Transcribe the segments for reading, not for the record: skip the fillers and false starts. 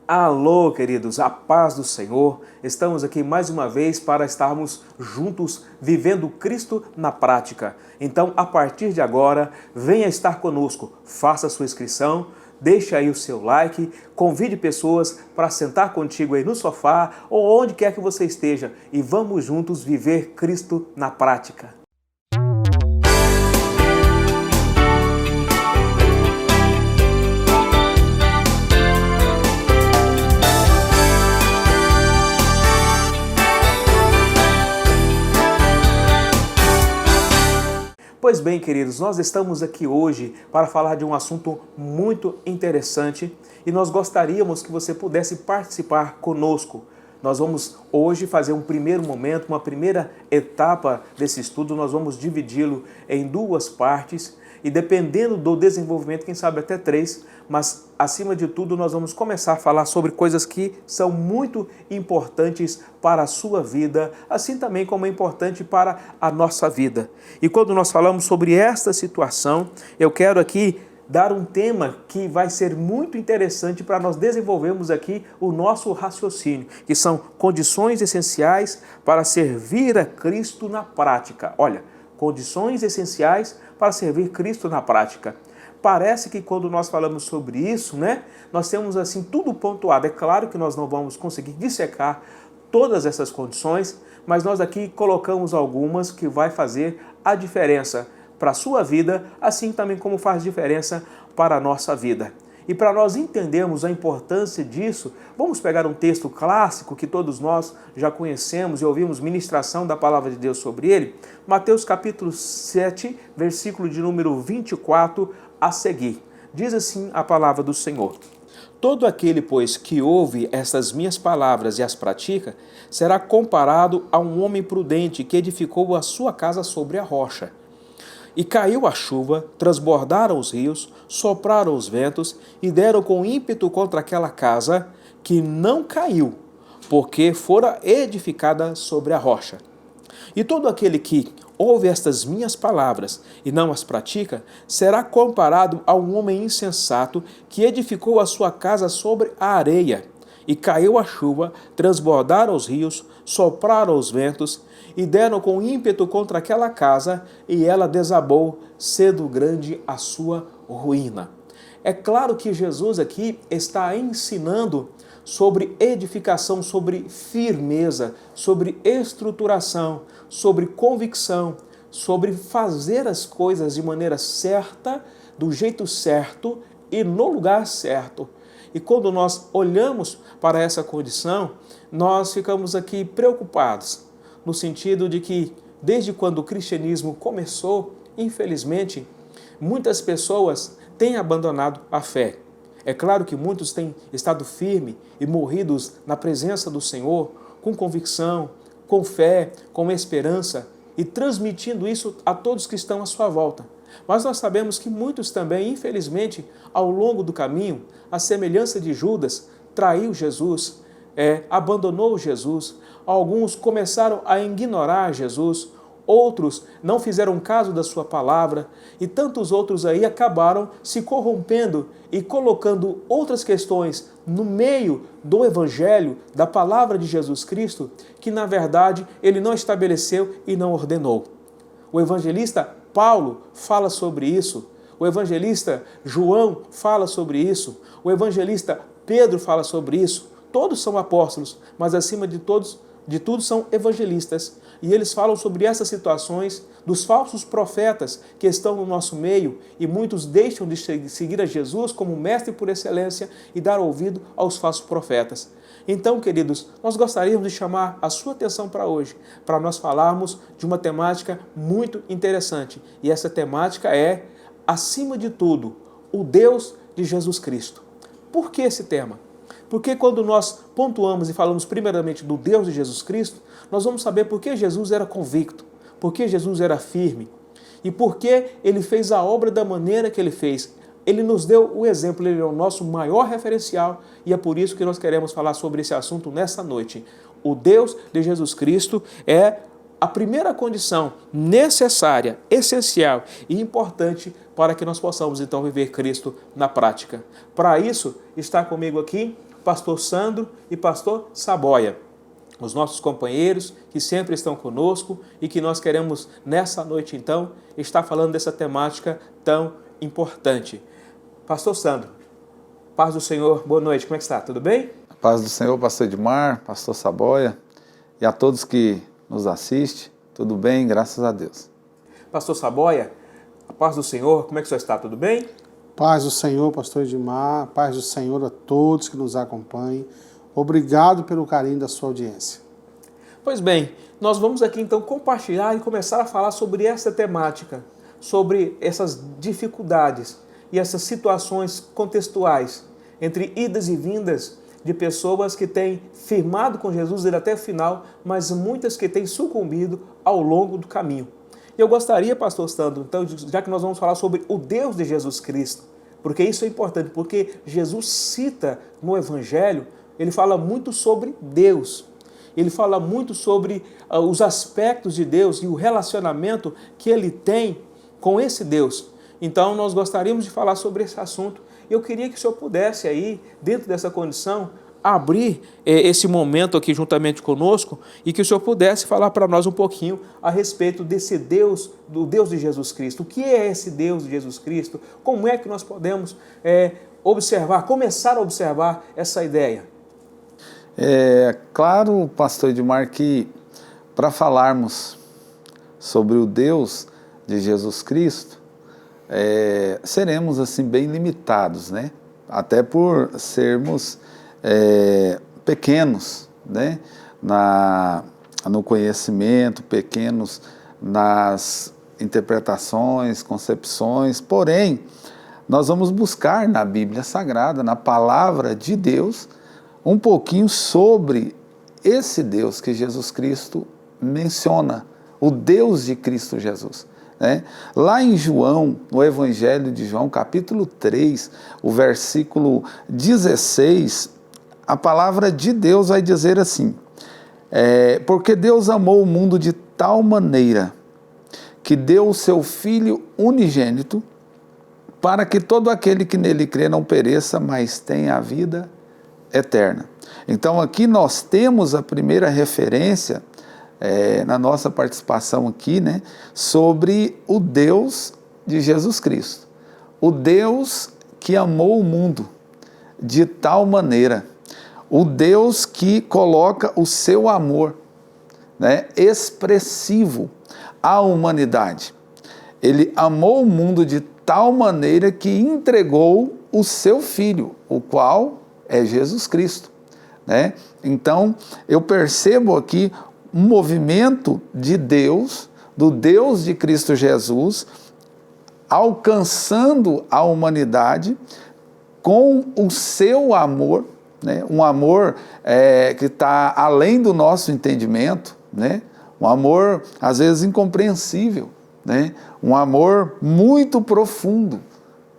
Alô, queridos, a paz do Senhor. Estamos aqui mais uma vez para estarmos juntos vivendo Cristo na prática. Então, a partir de agora, venha estar conosco. Faça a sua inscrição, deixe aí o seu like, convide pessoas para sentar contigo aí no sofá ou onde quer que você esteja e vamos juntos viver Cristo na prática. Pois bem, queridos, nós estamos aqui hoje para falar de um assunto muito interessante e nós gostaríamos que você pudesse participar conosco. Nós vamos hoje fazer um primeiro momento, uma primeira etapa desse estudo, nós vamos dividi-lo em duas partes e dependendo do desenvolvimento, quem sabe até três, mas acima de tudo nós vamos começar a falar sobre coisas que são muito importantes para a sua vida, assim também como é importante para a nossa vida. E quando nós falamos sobre esta situação, eu quero aqui dar um tema que vai ser muito interessante para nós desenvolvermos aqui o nosso raciocínio, que são condições essenciais para servir a Cristo na prática. Olha, condições essenciais para servir Cristo na prática. Parece que quando nós falamos sobre isso, nós temos assim tudo pontuado. É claro que nós não vamos conseguir dissecar todas essas condições, mas nós aqui colocamos algumas que vai fazer a diferença para a sua vida, assim também como faz diferença para a nossa vida. E para nós entendermos a importância disso, vamos pegar um texto clássico que todos nós já conhecemos e ouvimos ministração da palavra de Deus sobre ele, Mateus capítulo 7, versículo de número 24 a seguir. Diz assim a palavra do Senhor: todo aquele, pois, que ouve estas minhas palavras e as pratica, será comparado a um homem prudente que edificou a sua casa sobre a rocha. E caiu a chuva, transbordaram os rios, sopraram os ventos e deram com ímpeto contra aquela casa, que não caiu, porque fora edificada sobre a rocha. E todo aquele que ouve estas minhas palavras e não as pratica, será comparado a um homem insensato que edificou a sua casa sobre a areia. E caiu a chuva, transbordaram os rios, sopraram os ventos e deram com ímpeto contra aquela casa, e ela desabou, sendo grande a sua ruína. É claro que Jesus aqui está ensinando sobre edificação, sobre firmeza, sobre estruturação, sobre convicção, sobre fazer as coisas de maneira certa, do jeito certo e no lugar certo. E quando nós olhamos para essa condição, nós ficamos aqui preocupados, no sentido de que, desde quando o cristianismo começou, infelizmente, muitas pessoas têm abandonado a fé. É claro que muitos têm estado firmes e morridos na presença do Senhor, com convicção, com fé, com esperança, e transmitindo isso a todos que estão à sua volta. Mas nós sabemos que muitos também, infelizmente, ao longo do caminho, à semelhança de Judas, traiu Jesus, abandonou Jesus. Alguns começaram a ignorar Jesus, outros não fizeram caso da sua palavra e tantos outros aí acabaram se corrompendo e colocando outras questões no meio do Evangelho, da palavra de Jesus Cristo, que na verdade ele não estabeleceu e não ordenou. O evangelista Paulo fala sobre isso, o evangelista João fala sobre isso, o evangelista Pedro fala sobre isso. Todos são apóstolos, mas acima de tudo são evangelistas. E eles falam sobre essas situações dos falsos profetas que estão no nosso meio e muitos deixam de seguir a Jesus como mestre por excelência e dar ouvido aos falsos profetas. Então, queridos, nós gostaríamos de chamar a sua atenção para hoje, para nós falarmos de uma temática muito interessante. E essa temática é, acima de tudo, o Deus de Jesus Cristo. Por que esse tema? Porque quando nós pontuamos e falamos primeiramente do Deus de Jesus Cristo, nós vamos saber por que Jesus era convicto, por que Jesus era firme e por que ele fez a obra da maneira que ele fez. Ele nos deu o exemplo, ele é o nosso maior referencial e é por isso que nós queremos falar sobre esse assunto nesta noite. O Deus de Jesus Cristo é a primeira condição necessária, essencial e importante para que nós possamos então viver Cristo na prática. Para isso, está comigo aqui pastor Sandro e pastor Saboia, os nossos companheiros que sempre estão conosco e que nós queremos nessa noite então estar falando dessa temática tão importante. Pastor Sandro, paz do Senhor, boa noite, como é que está? Tudo bem? A paz do Senhor, pastor Edmar, pastor Saboia e a todos que nos assistem, tudo bem, graças a Deus. Pastor Saboia, a paz do Senhor, como é que o senhor está? Tudo bem? Paz do Senhor, pastor Edmar, paz do Senhor a todos que nos acompanham. Obrigado pelo carinho da sua audiência. Pois bem, nós vamos aqui então compartilhar e começar a falar sobre essa temática, sobre essas dificuldades e essas situações contextuais entre idas e vindas de pessoas que têm firmado com Jesus até o final, mas muitas que têm sucumbido ao longo do caminho. E eu gostaria, pastor Sandro, então, já que nós vamos falar sobre o Deus de Jesus Cristo, porque isso é importante, porque Jesus cita no Evangelho, ele fala muito sobre Deus. Ele fala muito sobre os aspectos de Deus e o relacionamento que ele tem com esse Deus. Então, nós gostaríamos de falar sobre esse assunto. Eu queria que o senhor pudesse aí, dentro dessa condição, abrir esse momento aqui juntamente conosco e que o senhor pudesse falar para nós um pouquinho a respeito desse Deus, do Deus de Jesus Cristo. O que é esse Deus de Jesus Cristo? Como é que nós podemos começar a observar essa ideia? É claro, pastor Edmar, que para falarmos sobre o Deus de Jesus Cristo, seremos assim bem limitados, né? Até por sermos pequenos, né? No conhecimento, pequenos nas interpretações, concepções, porém, nós vamos buscar na Bíblia Sagrada, na palavra de Deus, um pouquinho sobre esse Deus que Jesus Cristo menciona, o Deus de Cristo Jesus. Né? Lá em João, no Evangelho de João, capítulo 3, o versículo 16, a palavra de Deus vai dizer assim, porque Deus amou o mundo de tal maneira que deu o seu Filho unigênito para que todo aquele que nele crê não pereça, mas tenha a vida eterna. Então aqui nós temos a primeira referência na nossa participação aqui, né, sobre o Deus de Jesus Cristo. O Deus que amou o mundo de tal maneira. O Deus que coloca o seu amor, né, expressivo à humanidade. Ele amou o mundo de tal maneira que entregou o seu Filho, o qual é Jesus Cristo, né? Então, eu percebo aqui um movimento de Deus, do Deus de Cristo Jesus, alcançando a humanidade com o seu amor, né? Um amor que está além do nosso entendimento, né? Um amor, às vezes, incompreensível, né? Um amor muito profundo,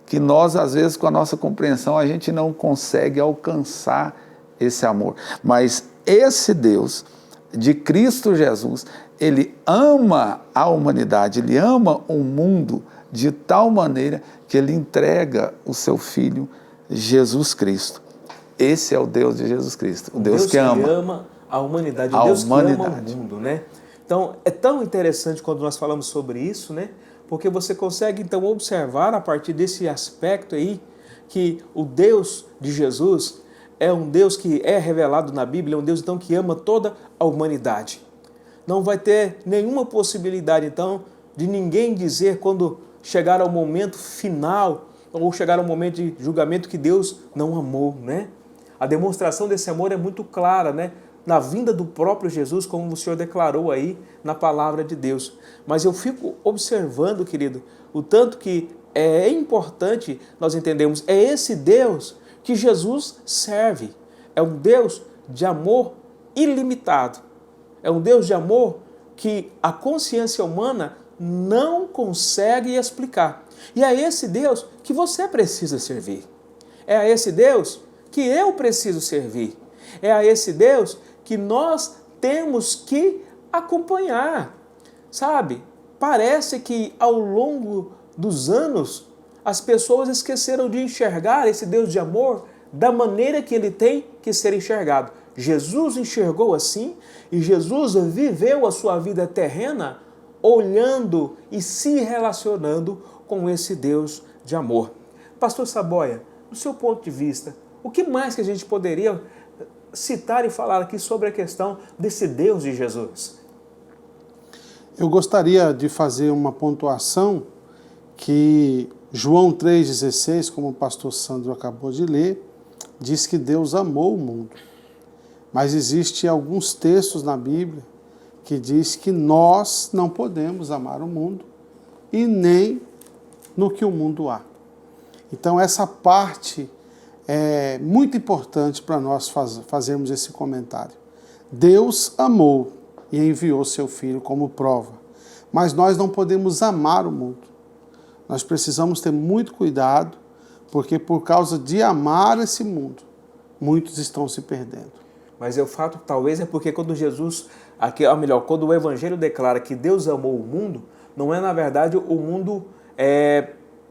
que nós, às vezes, com a nossa compreensão, a gente não consegue alcançar esse amor. Mas esse Deus de Cristo Jesus, ele ama a humanidade, ele ama o mundo de tal maneira que ele entrega o seu Filho, Jesus Cristo. Esse é o Deus de Jesus Cristo, o Deus que ama a humanidade, o Deus que ama o mundo, né? Então, é tão interessante quando nós falamos sobre isso, né? Porque você consegue, então, observar a partir desse aspecto aí, que o Deus de Jesus é um Deus que é revelado na Bíblia, é um Deus, então, que ama toda a humanidade. Não vai ter nenhuma possibilidade, então, de ninguém dizer quando chegar ao momento final, ou chegar ao momento de julgamento, que Deus não amou, né? A demonstração desse amor é muito clara, né? Na vinda do próprio Jesus, como o Senhor declarou aí na palavra de Deus. Mas eu fico observando, querido, o tanto que é importante nós entendermos, é esse Deus que Jesus serve. É um Deus de amor ilimitado. É um Deus de amor que a consciência humana não consegue explicar. E é esse Deus que você precisa servir. É a esse Deus que eu preciso servir. É a esse Deus que nós temos que acompanhar. Sabe? Parece que ao longo dos anos as pessoas esqueceram de enxergar esse Deus de amor da maneira que ele tem que ser enxergado. Jesus enxergou assim e Jesus viveu a sua vida terrena olhando e se relacionando com esse Deus de amor. Pastor Saboia, do seu ponto de vista, o que mais que a gente poderia citar e falar aqui sobre a questão desse Deus de Jesus? Eu gostaria de fazer uma pontuação que João 3,16, como o pastor Sandro acabou de ler, diz que Deus amou o mundo. Mas existem alguns textos na Bíblia que diz que nós não podemos amar o mundo e nem no que o mundo há. Então essa parte é muito importante para nós fazermos esse comentário. Deus amou e enviou seu Filho como prova, mas nós não podemos amar o mundo. Nós precisamos ter muito cuidado, porque por causa de amar esse mundo, muitos estão se perdendo. Mas o fato talvez é porque quando Jesus, quando o Evangelho declara que Deus amou o mundo, não é na verdade o mundo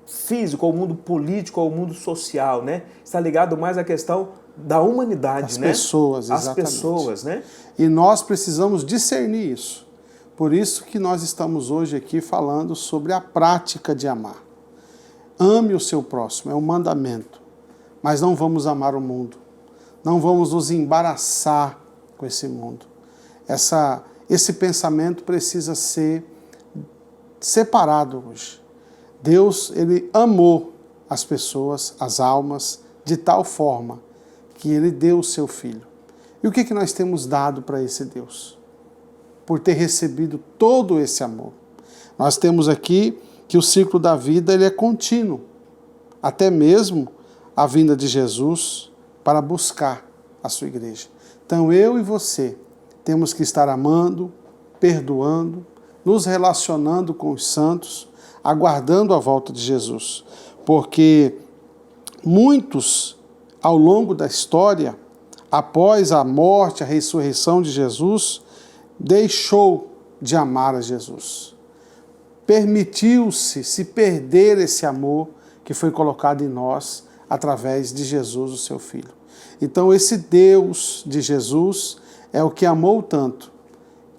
físico, ou o mundo político, ou o mundo social, né? Está ligado mais à questão da humanidade, As né? pessoas, exatamente. As pessoas, né? E nós precisamos discernir isso. Por isso que nós estamos hoje aqui falando sobre a prática de amar. Ame o seu próximo, é um mandamento. Mas não vamos amar o mundo. Não vamos nos embaraçar com esse mundo. Esse pensamento precisa ser separado hoje. Deus, ele amou as pessoas, as almas, de tal forma que ele deu o seu Filho. E o que nós temos dado para esse Deus? Por ter recebido todo esse amor. Nós temos aqui que o ciclo da vida ele é contínuo, até mesmo a vinda de Jesus para buscar a sua igreja. Então eu e você temos que estar amando, perdoando, nos relacionando com os santos, aguardando a volta de Jesus. Porque muitos, ao longo da história, após a morte, a ressurreição de Jesus, deixou de amar a Jesus. Permitiu-se se perder esse amor que foi colocado em nós através de Jesus, o seu Filho. Então esse Deus de Jesus é o que amou tanto,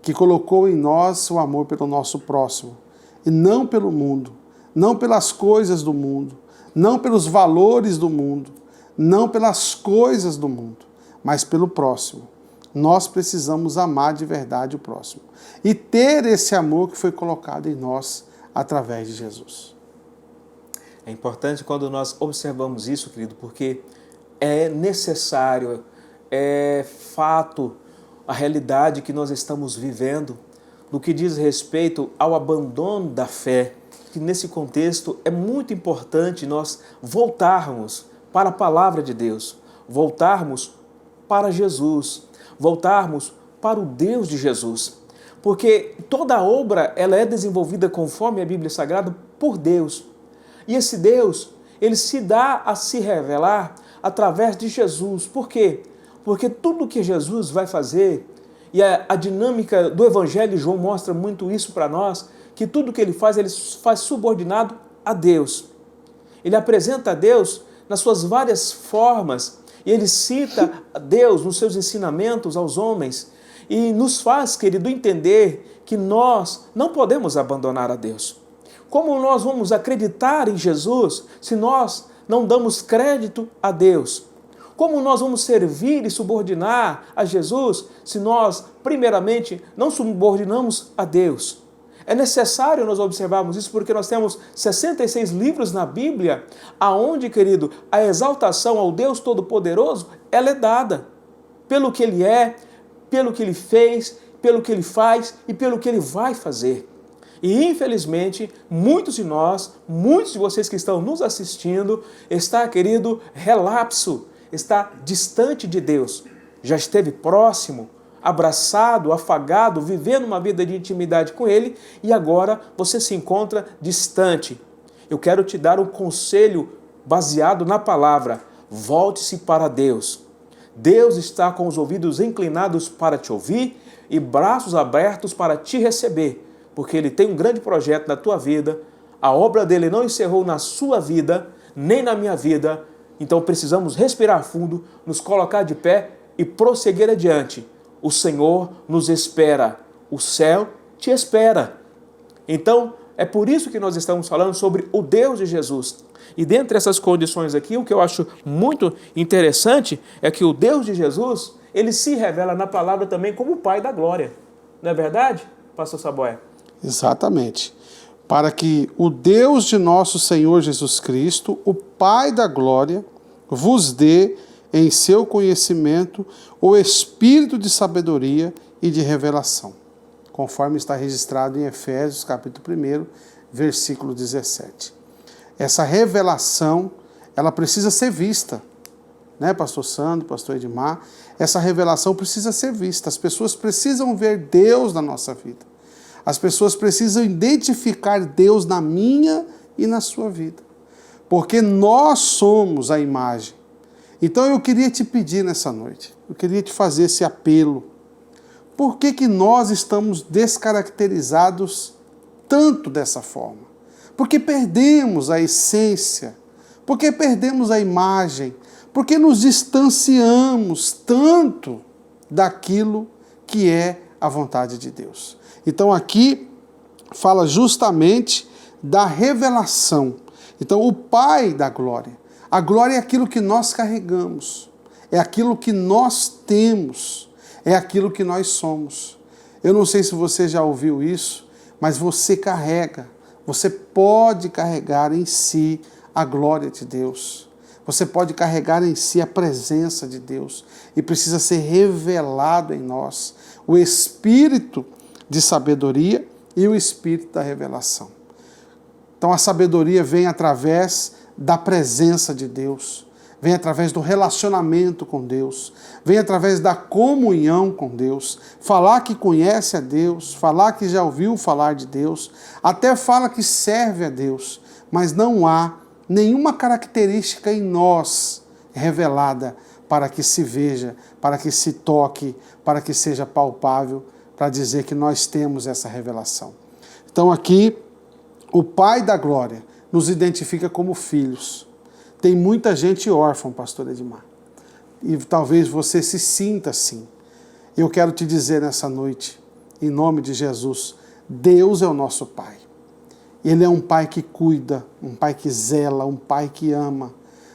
que colocou em nós o amor pelo nosso próximo, e não pelo mundo, não pelas coisas do mundo, não pelos valores do mundo, não pelas coisas do mundo, mas pelo próximo. Nós precisamos amar de verdade o próximo e ter esse amor que foi colocado em nós através de Jesus. É importante quando nós observamos isso, querido, porque é necessário, é fato, a realidade que nós estamos vivendo no que diz respeito ao abandono da fé, que nesse contexto é muito importante nós voltarmos para a palavra de Deus, voltarmos para Jesus, voltarmos para o Deus de Jesus. Porque toda obra ela é desenvolvida conforme a Bíblia Sagrada por Deus. E esse Deus, ele se dá a se revelar através de Jesus. Por quê? Porque tudo que Jesus vai fazer, e a dinâmica do Evangelho, João mostra muito isso para nós, que tudo que ele faz subordinado a Deus. Ele apresenta a Deus nas suas várias formas, e ele cita a Deus nos seus ensinamentos aos homens, e nos faz, querido, entender que nós não podemos abandonar a Deus. Como nós vamos acreditar em Jesus se nós não damos crédito a Deus? Como nós vamos servir e subordinar a Jesus se nós, primeiramente, não subordinamos a Deus? É necessário nós observarmos isso porque nós temos 66 livros na Bíblia aonde, querido, a exaltação ao Deus Todo-Poderoso, ela é dada pelo que Ele é, pelo que Ele fez, pelo que Ele faz e pelo que Ele vai fazer. E, infelizmente, muitos de nós, muitos de vocês que estão nos assistindo, está, querido, relapso, está distante de Deus. Já esteve próximo, abraçado, afagado, vivendo uma vida de intimidade com Ele e agora você se encontra distante. Eu quero te dar um conselho baseado na palavra. Volte-se para Deus. Deus está com os ouvidos inclinados para te ouvir e braços abertos para te receber, porque Ele tem um grande projeto na tua vida. A obra dele não encerrou na sua vida, nem na minha vida, Então precisamos respirar fundo, nos colocar de pé e prosseguir adiante. O Senhor nos espera, o céu te espera. Então, é por isso que nós estamos falando sobre o Deus de Jesus. E dentre essas condições aqui, o que eu acho muito interessante é que o Deus de Jesus, ele se revela na palavra também como o Pai da glória. Não é verdade, pastor Saboia? Exatamente. Para que o Deus de nosso Senhor Jesus Cristo, o Pai da glória, vos dê em seu conhecimento o espírito de sabedoria e de revelação, conforme está registrado em Efésios, capítulo 1, versículo 17. Essa revelação, ela precisa ser vista, né, pastor Sandro, pastor Edmar? Essa revelação precisa ser vista. As pessoas precisam ver Deus na nossa vida. As pessoas precisam identificar Deus na minha e na sua vida. Porque nós somos a imagem. Então eu queria te pedir nessa noite, eu queria te fazer esse apelo. Por que nós estamos descaracterizados tanto dessa forma? Porque perdemos a essência, porque perdemos a imagem, porque nos distanciamos tanto daquilo que é a vontade de Deus. Então aqui fala justamente da revelação. Então o Pai da glória. A glória é aquilo que nós carregamos, é aquilo que nós temos, é aquilo que nós somos. Eu não sei se você já ouviu isso, mas você carrega, você pode carregar em si a glória de Deus. Você pode carregar em si a presença de Deus e precisa ser revelado em nós o espírito de sabedoria e o espírito da revelação. Então a sabedoria vem através da presença de Deus, vem através do relacionamento com Deus, vem através da comunhão com Deus, falar que conhece a Deus, falar que já ouviu falar de Deus, até fala que serve a Deus, mas não há nenhuma característica em nós revelada para que se veja, para que se toque, para que seja palpável, para dizer que nós temos essa revelação. Então aqui, o Pai da glória nos identifica como filhos. Tem muita gente órfã, pastor Edmar. E talvez você se sinta assim. Eu quero te dizer nessa noite, em nome de Jesus, Deus é o nosso Pai. Ele é um Pai que cuida, um Pai que zela, um Pai que ama.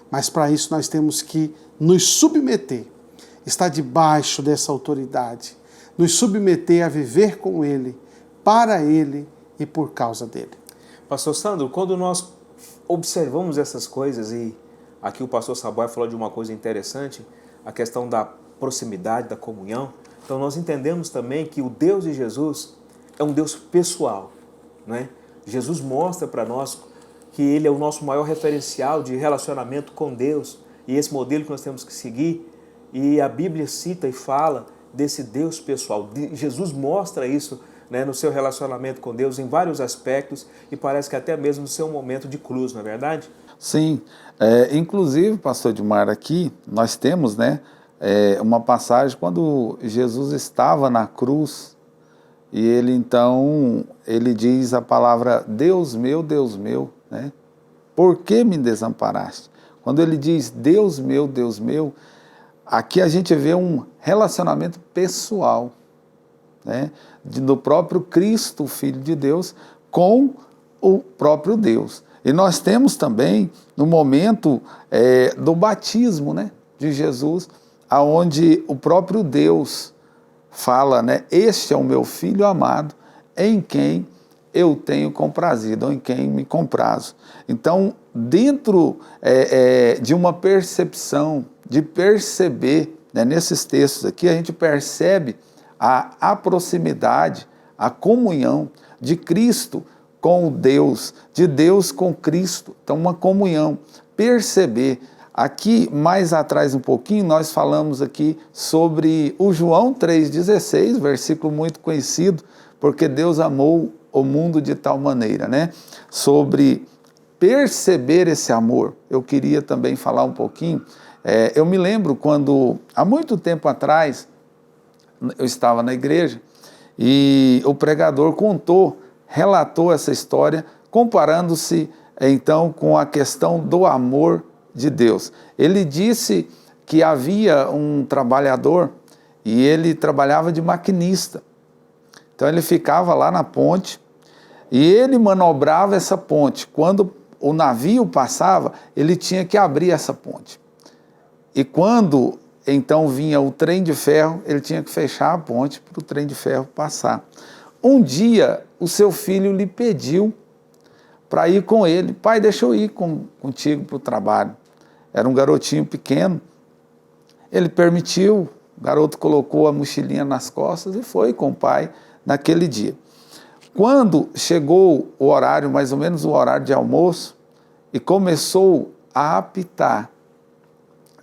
Mas para isso nós temos que nos submeter, estar debaixo dessa autoridade, nos submeter a viver com Ele, para Ele e por causa dEle. Pastor Sandro, quando nós observamos essas coisas, e aqui o pastor Saboia falou de uma coisa interessante, a questão da proximidade, da comunhão, então nós entendemos também que o Deus de Jesus é um Deus pessoal, não é? Jesus mostra para nós que Ele é o nosso maior referencial de relacionamento com Deus, e esse modelo que nós temos que seguir, e a Bíblia cita e fala desse Deus pessoal. Jesus mostra isso, né, no seu relacionamento com Deus em vários aspectos, e parece que até mesmo no seu momento de cruz, não é verdade? Sim, inclusive, pastor Edmar, aqui nós temos, né, uma passagem quando Jesus estava na cruz, e ele então, ele diz a palavra Deus meu, né, por que me desamparaste? Quando ele diz Deus meu, aqui a gente vê um relacionamento pessoal, né, do próprio Cristo, Filho de Deus, com o próprio Deus. E nós temos também, no momento do batismo, né, de Jesus, aonde o próprio Deus fala, né, este é o meu Filho amado, em quem eu tenho comprazido, ou em quem me comprazo. Então, dentro de uma percepção, de perceber, né, nesses textos aqui, a gente percebe a proximidade, a comunhão de Cristo com Deus, de Deus com Cristo. Então, uma comunhão, perceber. Aqui, mais atrás um pouquinho, nós falamos aqui sobre o João 3,16, versículo muito conhecido, porque Deus amou o mundo de tal maneira, né? Sobre perceber esse amor. Eu queria também falar um pouquinho. Eu me lembro quando, há muito tempo atrás, eu estava na igreja e o pregador relatou essa história, comparando-se então com a questão do amor de Deus. Ele disse que havia um trabalhador e ele trabalhava de maquinista. Então ele ficava lá na ponte e ele manobrava essa ponte. Quando o navio passava, ele tinha que abrir essa ponte. E quando então vinha o trem de ferro, ele tinha que fechar a ponte para o trem de ferro passar. Um dia, o seu filho lhe pediu para ir com ele. Pai, deixa eu ir contigo para o trabalho. Era um garotinho pequeno. Ele permitiu, o garoto colocou a mochilinha nas costas e foi com o pai naquele dia. Quando chegou o horário, mais ou menos o horário de almoço, e começou a apitar,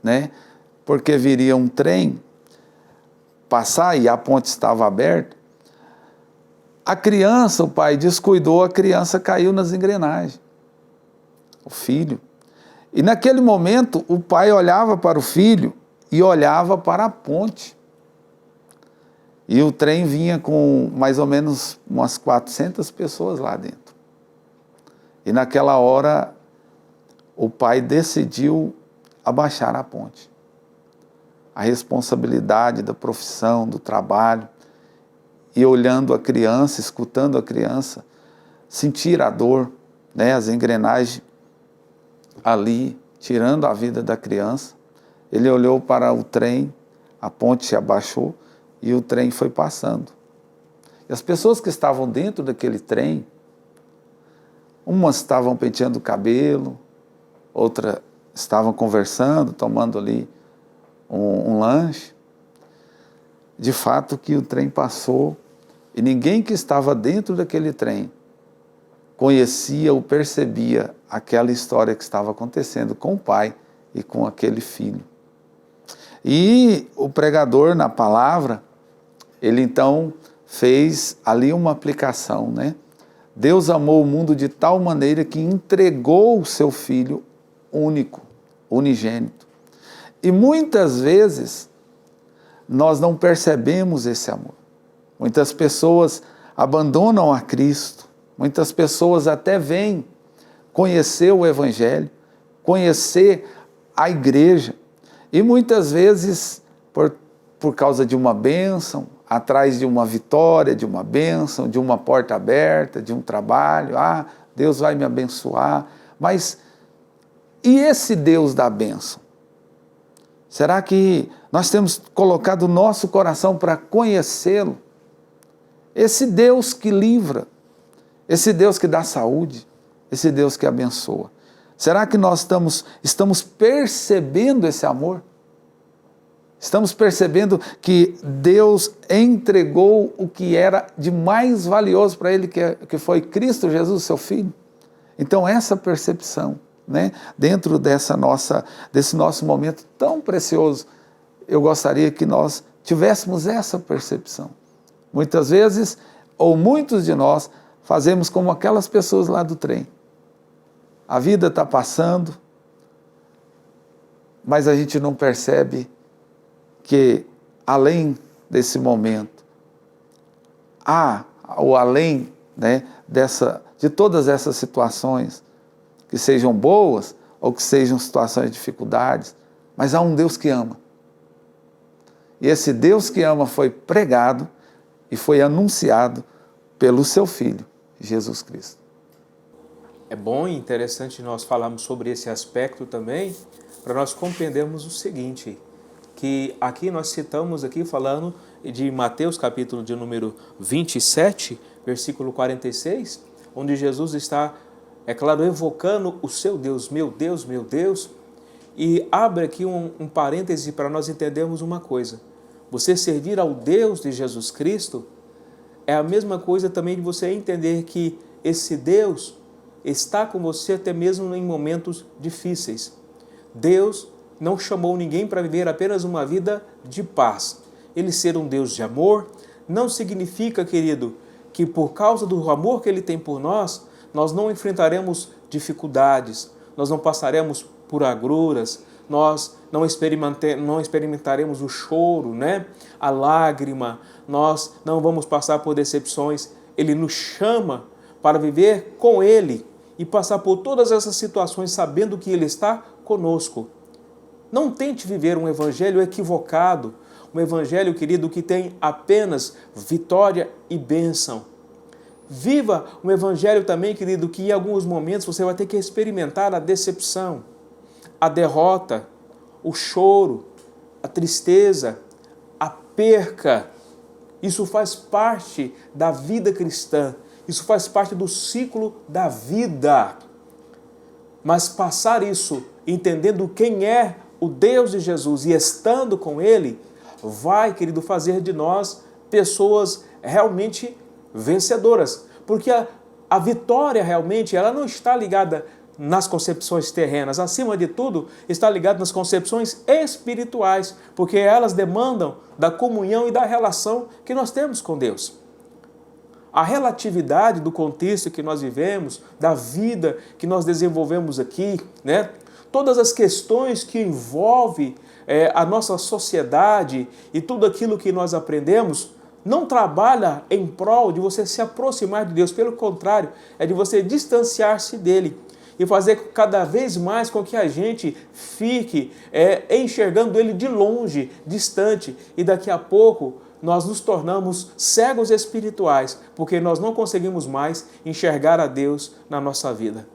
né? Porque viria um trem passar e a ponte estava aberta, a criança, o pai descuidou, a criança caiu nas engrenagens, o filho. E naquele momento o pai olhava para o filho e olhava para a ponte. E o trem vinha com mais ou menos umas 400 pessoas lá dentro. E naquela hora o pai decidiu abaixar a ponte. A responsabilidade da profissão, do trabalho, e olhando a criança, escutando a criança, sentir a dor, né, as engrenagens ali, tirando a vida da criança. Ele olhou para o trem, a ponte se abaixou e o trem foi passando. E as pessoas que estavam dentro daquele trem, umas estavam penteando o cabelo, outras estavam conversando, tomando ali um lanche. De fato que o trem passou e ninguém que estava dentro daquele trem conhecia ou percebia aquela história que estava acontecendo com o pai e com aquele filho. E o pregador, na palavra, ele então fez ali uma aplicação, né? Deus amou o mundo de tal maneira que entregou o seu Filho único, unigênito. E muitas vezes nós não percebemos esse amor. Muitas pessoas abandonam a Cristo, muitas pessoas até vêm conhecer o Evangelho, conhecer a igreja, e muitas vezes, por causa de uma bênção, atrás de uma vitória, de uma bênção, de uma porta aberta, de um trabalho, Deus vai me abençoar, mas e esse Deus da bênção? Será que nós temos colocado o nosso coração para conhecê-lo? Esse Deus que livra, esse Deus que dá saúde, esse Deus que abençoa. Será que nós estamos percebendo esse amor? Estamos percebendo que Deus entregou o que era de mais valioso para Ele, que foi Cristo Jesus, seu Filho? Então essa percepção, né, dentro desse nosso momento tão precioso, eu gostaria que nós tivéssemos essa percepção. Muitas vezes, ou muitos de nós, fazemos como aquelas pessoas lá do trem. A vida está passando, mas a gente não percebe que além desse momento, ou além, né, de todas essas situações, que sejam boas ou que sejam situações de dificuldades, mas há um Deus que ama. E esse Deus que ama foi pregado e foi anunciado pelo seu Filho, Jesus Cristo. É bom e interessante nós falarmos sobre esse aspecto também, para nós compreendermos o seguinte, que aqui nós citamos falando de Mateus capítulo de número 27, versículo 46, onde Jesus está, é claro, evocando o seu Deus, meu Deus, e abre aqui um parêntese para nós entendermos uma coisa. Você servir ao Deus de Jesus Cristo é a mesma coisa também de você entender que esse Deus está com você até mesmo em momentos difíceis. Deus não chamou ninguém para viver apenas uma vida de paz. Ele ser um Deus de amor não significa, querido, que por causa do amor que Ele tem por nós não enfrentaremos dificuldades, nós não passaremos por agruras, nós não experimentaremos o choro, né? A lágrima, nós não vamos passar por decepções. Ele nos chama para viver com Ele e passar por todas essas situações sabendo que Ele está conosco. Não tente viver um evangelho equivocado, um evangelho, querido, que tem apenas vitória e bênção. Viva um evangelho também, querido, que em alguns momentos você vai ter que experimentar a decepção, a derrota, o choro, a tristeza, a perca. Isso faz parte da vida cristã, isso faz parte do ciclo da vida. Mas passar isso, entendendo quem é o Deus de Jesus e estando com Ele, vai, querido, fazer de nós pessoas realmente vencedoras. Porque a vitória realmente, ela não está ligada nas concepções terrenas. Acima de tudo, está ligada nas concepções espirituais, porque elas demandam da comunhão e da relação que nós temos com Deus. A relatividade do contexto que nós vivemos, da vida que nós desenvolvemos aqui, né? Todas as questões que envolvem a nossa sociedade e tudo aquilo que nós aprendemos, não trabalha em prol de você se aproximar de Deus. Pelo contrário, é de você distanciar-se dele e fazer cada vez mais com que a gente fique enxergando ele de longe, distante, e daqui a pouco nós nos tornamos cegos espirituais, porque nós não conseguimos mais enxergar a Deus na nossa vida.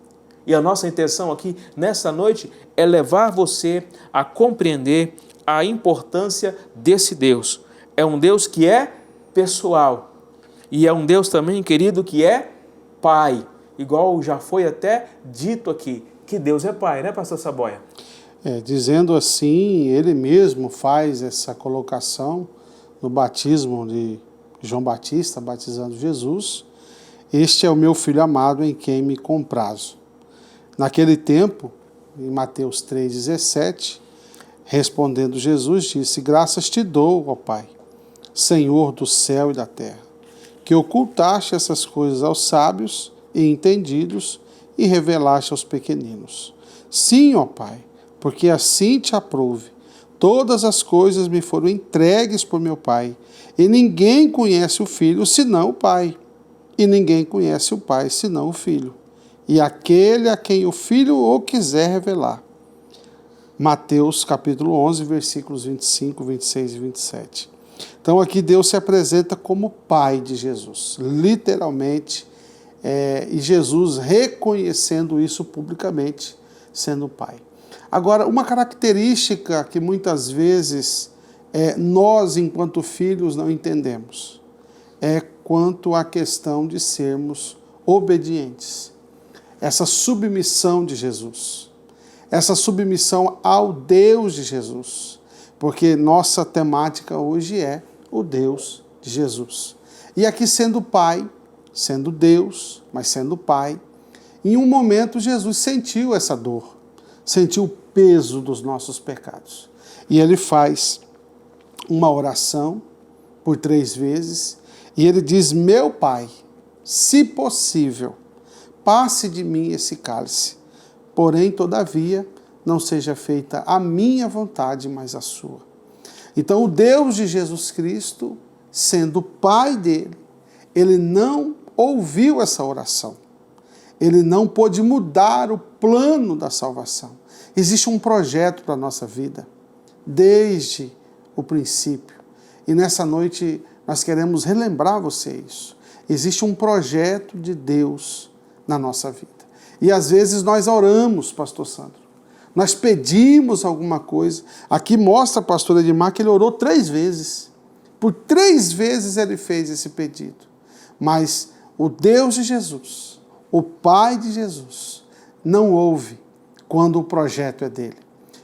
E a nossa intenção aqui, nessa noite, é levar você a compreender a importância desse Deus. É um Deus que é pessoal. E é um Deus também, querido, que é Pai. Igual já foi até dito aqui, que Deus é Pai, né, pastor Saboia? Dizendo assim, ele mesmo faz essa colocação no batismo de João Batista, batizando Jesus. Este é o meu filho amado em quem me comprazo. Naquele tempo, em Mateus 3,17, respondendo Jesus, disse: graças te dou, ó Pai, Senhor do céu e da terra, que ocultaste essas coisas aos sábios e entendidos e revelaste aos pequeninos. Sim, ó Pai, porque assim te aprouve. Todas as coisas me foram entregues por meu Pai, e ninguém conhece o Filho senão o Pai, e ninguém conhece o Pai senão o Filho, e aquele a quem o Filho o quiser revelar. Mateus capítulo 11, versículos 25, 26 e 27. Então aqui Deus se apresenta como Pai de Jesus, literalmente, e Jesus reconhecendo isso publicamente, sendo Pai. Agora, uma característica que muitas vezes nós, enquanto filhos, não entendemos, é quanto à questão de sermos obedientes. Essa submissão de Jesus, essa submissão ao Deus de Jesus, porque nossa temática hoje é o Deus de Jesus. E aqui sendo Pai, sendo Deus, mas sendo Pai, em um momento Jesus sentiu essa dor, sentiu o peso dos nossos pecados. E ele faz uma oração por 3 vezes, e ele diz: meu Pai, se possível, passe de mim esse cálice, porém, todavia, não seja feita a minha vontade, mas a sua. Então, o Deus de Jesus Cristo, sendo Pai dele, ele não ouviu essa oração. Ele não pôde mudar o plano da salvação. Existe um projeto para a nossa vida, desde o princípio. E nessa noite nós queremos relembrar você isso. Existe um projeto de Deus na nossa vida. E às vezes nós oramos, pastor Sandro. Nós pedimos alguma coisa. Aqui mostra a pastora Edmar que ele orou 3 vezes. Por 3 vezes ele fez esse pedido. Mas o Deus de Jesus, o Pai de Jesus, não ouve quando o projeto é dele.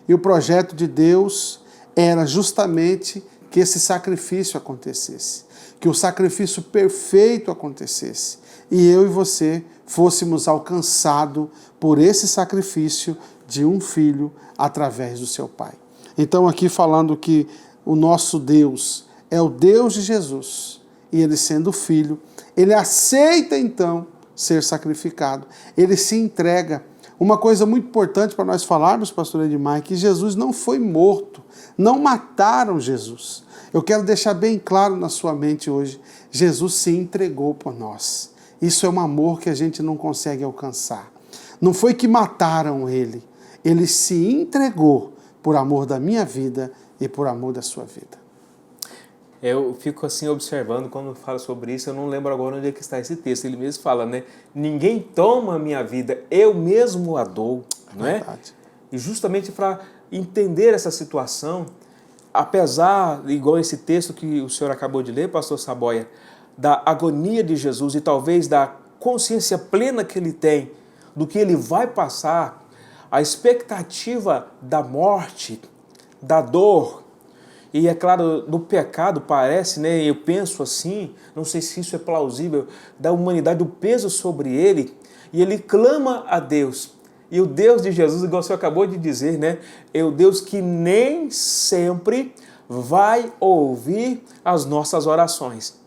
E o projeto de Deus era justamente que esse sacrifício acontecesse, que o sacrifício perfeito acontecesse, e eu e você fôssemos alcançados por esse sacrifício de um filho através do seu Pai. Então aqui falando que o nosso Deus é o Deus de Jesus, e ele sendo filho, ele aceita então ser sacrificado, ele se entrega. Uma coisa muito importante para nós falarmos, pastor Edmar, é que Jesus não foi morto, não mataram Jesus. Eu quero deixar bem claro na sua mente hoje, Jesus se entregou por nós. Isso é um amor que a gente não consegue alcançar. Não foi que mataram ele, Ele se entregou por amor da minha vida e por amor da sua vida. Eu fico assim observando quando fala sobre isso, eu não lembro agora onde é que está esse texto. Ele mesmo fala, né? Ninguém toma a minha vida, eu mesmo a dou, não é? Verdade. E justamente para entender essa situação, apesar, igual esse texto que o senhor acabou de ler, pastor Saboia, da agonia de Jesus e talvez da consciência plena que ele tem do que ele vai passar, a expectativa da morte, da dor, e é claro, do pecado parece, né, eu penso assim, não sei se isso é plausível, da humanidade, o peso sobre ele, e ele clama a Deus. E o Deus de Jesus, igual o senhor acabou de dizer, né, é o Deus que nem sempre vai ouvir as nossas orações.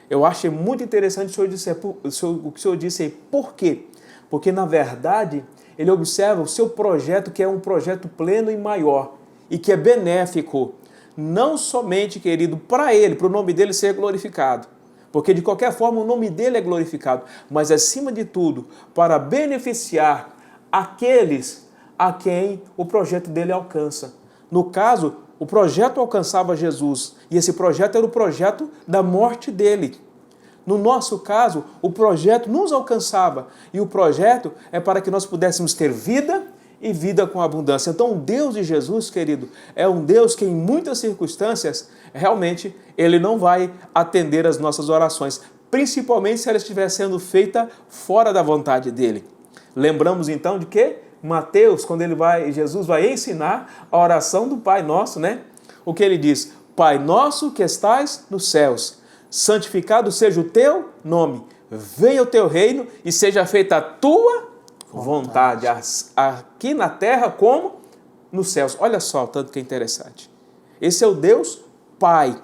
Eu achei muito interessante o que o senhor disse aí. Por quê? Porque, na verdade, ele observa o seu projeto, que é um projeto pleno e maior, e que é benéfico, não somente, querido, para ele, para o nome dele ser glorificado, porque de qualquer forma o nome dele é glorificado, mas acima de tudo, para beneficiar aqueles a quem o projeto dele alcança. No caso, o projeto alcançava Jesus, e esse projeto era o projeto da morte dele. No nosso caso, o projeto nos alcançava, e o projeto é para que nós pudéssemos ter vida e vida com abundância. Então, o Deus de Jesus, querido, é um Deus que em muitas circunstâncias, realmente, ele não vai atender as nossas orações, principalmente se ela estiver sendo feita fora da vontade dele. Lembramos então de que Mateus, quando Jesus vai ensinar a oração do Pai Nosso, né? O que ele diz? Pai nosso que estais nos céus, santificado seja o teu nome, venha o teu reino e seja feita a tua vontade, aqui na terra como nos céus. Olha só o tanto que é interessante. Esse é o Deus Pai,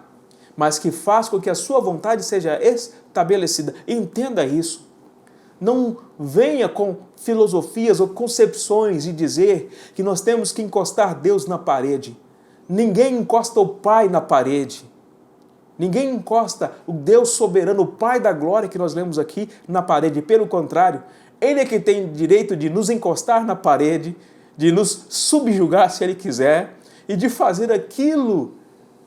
mas que faz com que a sua vontade seja estabelecida. Entenda isso. Não venha com filosofias ou concepções de dizer que nós temos que encostar Deus na parede. Ninguém encosta o Pai na parede. Ninguém encosta o Deus soberano, o Pai da glória que nós lemos aqui na parede. Pelo contrário, Ele é que tem direito de nos encostar na parede, de nos subjugar se Ele quiser e de fazer aquilo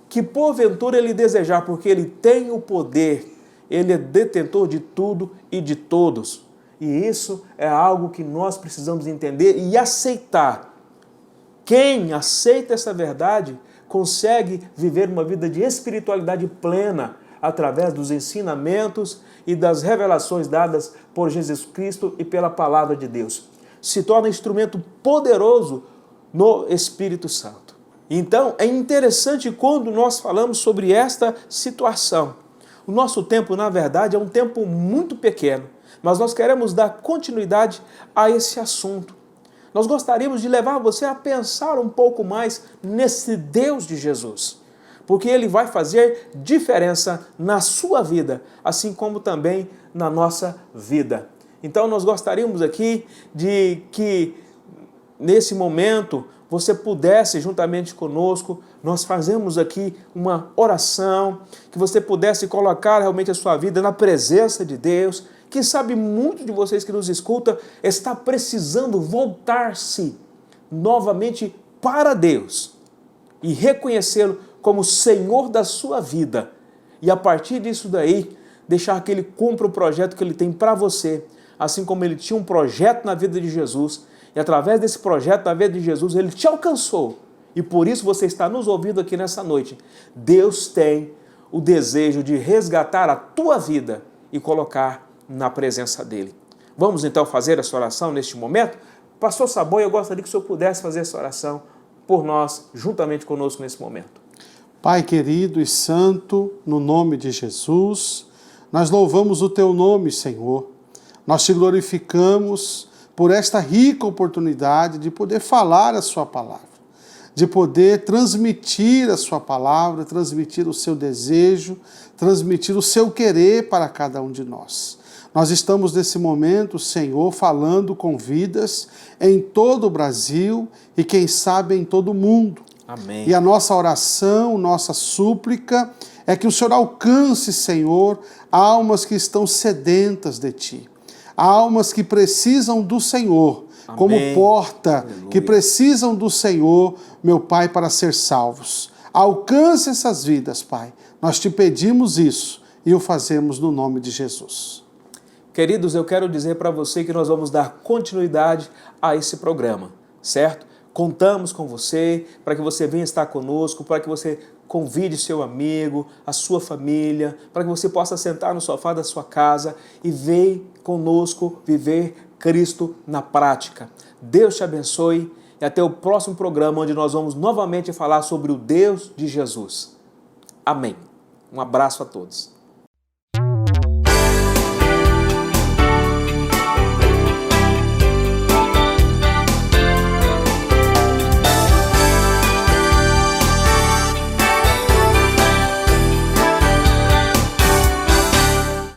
que porventura Ele desejar, porque Ele tem o poder, Ele é detentor de tudo e de todos. E isso é algo que nós precisamos entender e aceitar. Quem aceita essa verdade consegue viver uma vida de espiritualidade plena através dos ensinamentos e das revelações dadas por Jesus Cristo e pela palavra de Deus. Se torna instrumento poderoso no Espírito Santo. Então, é interessante quando nós falamos sobre esta situação. O nosso tempo, na verdade, é um tempo muito pequeno, mas nós queremos dar continuidade a esse assunto. Nós gostaríamos de levar você a pensar um pouco mais nesse Deus de Jesus, porque Ele vai fazer diferença na sua vida, assim como também na nossa vida. Então nós gostaríamos aqui de que, nesse momento, você pudesse, juntamente conosco, nós fazemos aqui uma oração, que você pudesse colocar realmente a sua vida na presença de Deus. Quem sabe muitos de vocês que nos escutam está precisando voltar-se novamente para Deus e reconhecê-lo como Senhor da sua vida. E a partir disso daí, deixar que Ele cumpra o projeto que Ele tem para você, assim como Ele tinha um projeto na vida de Jesus, e através desse projeto na vida de Jesus, Ele te alcançou. E por isso você está nos ouvindo aqui nessa noite. Deus tem o desejo de resgatar a tua vida e colocar na presença dEle. Vamos então fazer essa oração neste momento? Pastor Saboia, eu gostaria que o senhor pudesse fazer essa oração por nós, juntamente conosco nesse momento. Pai querido e santo, no nome de Jesus, nós louvamos o teu nome, Senhor. Nós te glorificamos por esta rica oportunidade de poder falar a sua palavra, de poder transmitir a sua palavra, transmitir o seu desejo, transmitir o seu querer para cada um de nós. Nós estamos nesse momento, Senhor, falando com vidas em todo o Brasil e quem sabe em todo o mundo. Amém. E a nossa oração, nossa súplica é que o Senhor alcance, Senhor, almas que estão sedentas de Ti, almas que precisam do Senhor, como porta, Aleluia. que precisam do Senhor, meu Pai, para ser salvos. Alcance essas vidas, Pai. Nós te pedimos isso e o fazemos no nome de Jesus. Queridos, eu quero dizer para você que nós vamos dar continuidade a esse programa, certo? Contamos com você para que você venha estar conosco, para que você convide seu amigo, a sua família, para que você possa sentar no sofá da sua casa e vir conosco viver Cristo na prática. Deus te abençoe e até o próximo programa, onde nós vamos novamente falar sobre o Deus de Jesus. Amém. Um abraço a todos.